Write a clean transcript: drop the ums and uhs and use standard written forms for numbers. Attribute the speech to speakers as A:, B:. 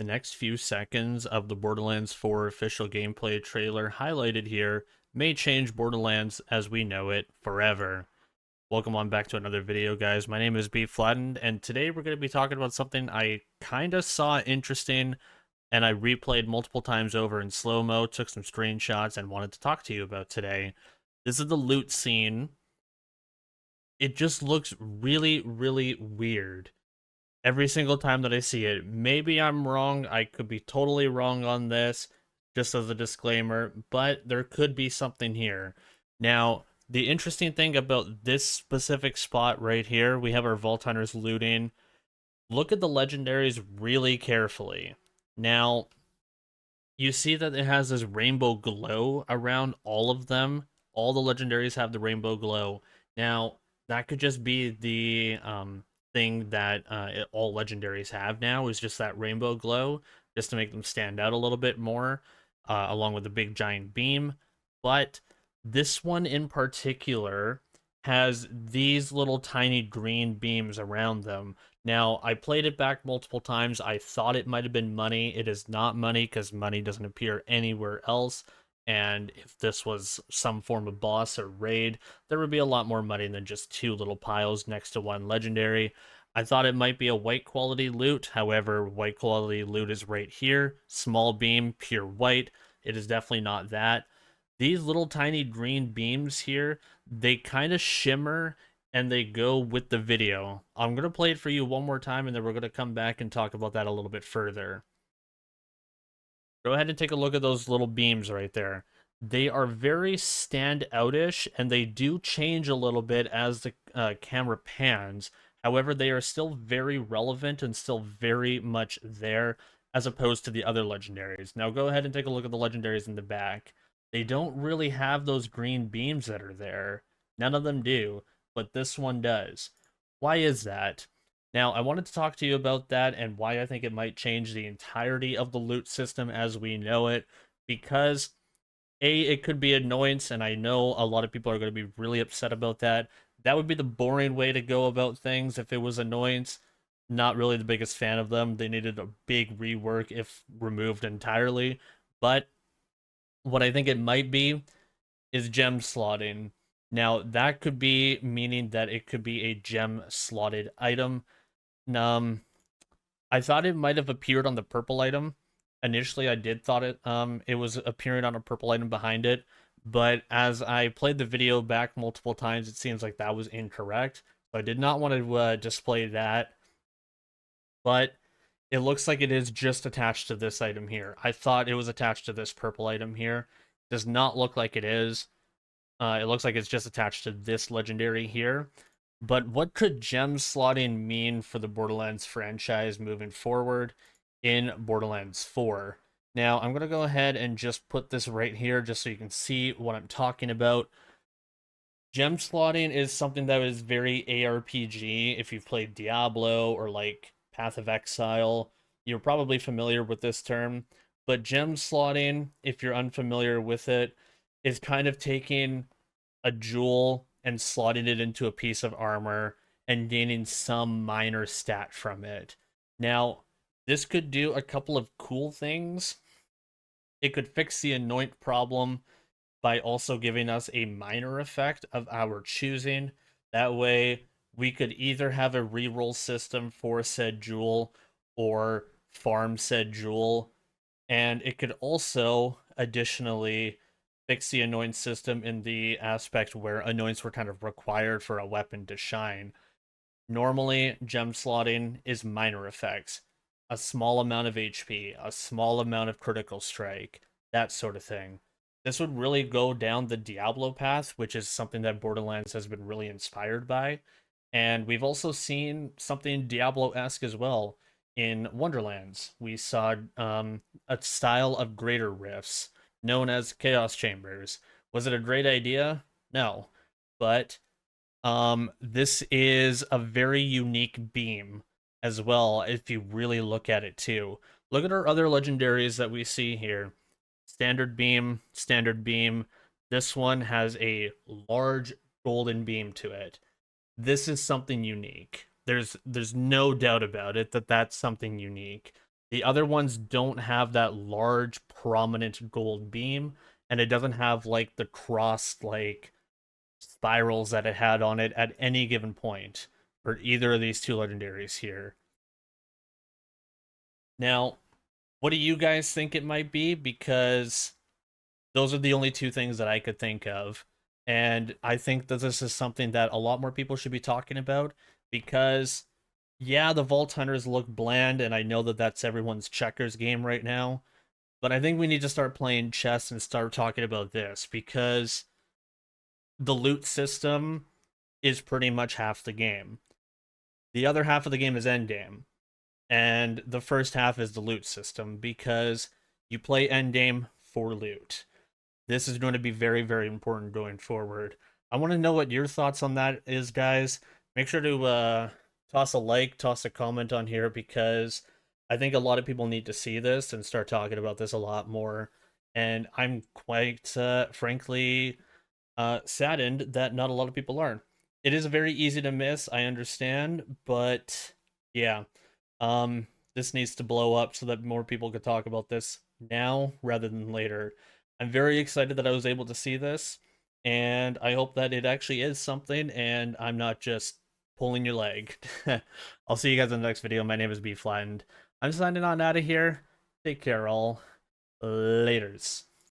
A: The next few seconds of the Borderlands 4 official gameplay trailer highlighted here may change Borderlands as we know it forever. Welcome on back to another video, guys. My name is Bflattened, and today we're going to be talking about something I kind of saw interesting and I replayed multiple times over in slow-mo, took some screenshots, and wanted to talk to you about today. This is the loot scene. It just looks really, really weird every single time that I see it. Maybe I'm wrong. I could be totally wrong on this, just as a disclaimer, but there could be something here. Now, the interesting thing about this specific spot right here, we have our Vault Hunters looting. Look at the legendaries really carefully. Now, you see that it has this rainbow glow around all of them. All the legendaries have the rainbow glow. Now, that could just be the thing that all legendaries have now, is just that rainbow glow, just to make them stand out a little bit more, along with the big giant beam. But this one in particular has these little tiny green beams around them. Now, I played it back multiple times. I thought it might have been money. It is not money, because money doesn't appear anywhere else. And if this was some form of boss or raid, there would be a lot more money than just two little piles next to one legendary. I thought it might be a white quality loot. However, white quality loot is right here. Small beam, pure white. It is definitely not that. These little tiny green beams here, they kind of shimmer and they go with the video. I'm going to play it for you one more time, and then we're going to come back and talk about that a little bit further. Go ahead and take a look at those little beams right there. They are very stand-out-ish, and they do change a little bit as the camera pans. However, they are still very relevant and still very much there, as opposed to the other legendaries. Now go ahead and take a look at the legendaries in the back. They don't really have those green beams that are there. None of them do, but this one does. Why is that? Now, I wanted to talk to you about that and why I think it might change the entirety of the loot system as we know it, because A, it could be annoyance, and I know a lot of people are going to be really upset about that. That would be the boring way to go about things if it was annoyance. Not really the biggest fan of them. They needed a big rework if removed entirely. But what I think it might be is gem slotting. Now, that could be meaning that it could be a gem slotted item. I thought it might have appeared on the purple item. Initially, I did thought it was appearing on a purple item behind it, but as I played the video back multiple times, it seems like that was incorrect. So I did not want to display that, but it looks like it is just attached to this item here. I thought it was attached to this purple item here. Does not look like it is. It looks like it's just attached to this legendary here. But what could gem slotting mean for the Borderlands franchise moving forward in Borderlands 4? Now, I'm going to go ahead and just put this right here just so you can see what I'm talking about. Gem slotting is something that is very ARPG. If you've played Diablo or like Path of Exile, you're probably familiar with this term. But gem slotting, if you're unfamiliar with it, is kind of taking a jewel and slotting it into a piece of armor and gaining some minor stat from it. Now, this could do a couple of cool things. It could fix the anoint problem by also giving us a minor effect of our choosing. That way, we could either have a reroll system for said jewel or farm said jewel. And it could also additionally fix the anoint system in the aspect where anoints were kind of required for a weapon to shine. Normally, gem slotting is minor effects. A small amount of HP, a small amount of critical strike, that sort of thing. This would really go down the Diablo path, which is something that Borderlands has been really inspired by. And we've also seen something Diablo-esque as well in Wonderlands. We saw a style of greater rifts known as Chaos Chambers. Was it a great idea? No. But this is a very unique beam as well, if you really look at it too. Look at our other legendaries that we see here. Standard beam, standard beam. This one has a large golden beam to it. This is something unique. There's no doubt about it that that's something unique. The other ones don't have that large, prominent gold beam, and it doesn't have like the crossed like spirals that it had on it at any given point for either of these two legendaries here. Now, what do you guys think it might be? Because those are the only two things that I could think of. And I think that this is something that a lot more people should be talking about because, yeah, the Vault Hunters look bland, and I know that that's everyone's checkers game right now. But I think we need to start playing chess and start talking about this because the loot system is pretty much half the game. The other half of the game is endgame. And the first half is the loot system because you play endgame for loot. This is going to be very, very important going forward. I want to know what your thoughts on that is, guys. Make sure to toss a like, toss a comment on here because I think a lot of people need to see this and start talking about this a lot more. And I'm quite, frankly, saddened that not a lot of people are. It is very easy to miss, I understand, but yeah, this needs to blow up so that more people could talk about this now rather than later. I'm very excited that I was able to see this, and I hope that it actually is something, and I'm not just pulling your leg. I'll see you guys in the next video. My name is Bflattened. I'm signing on out of here. Take care, all. Laters.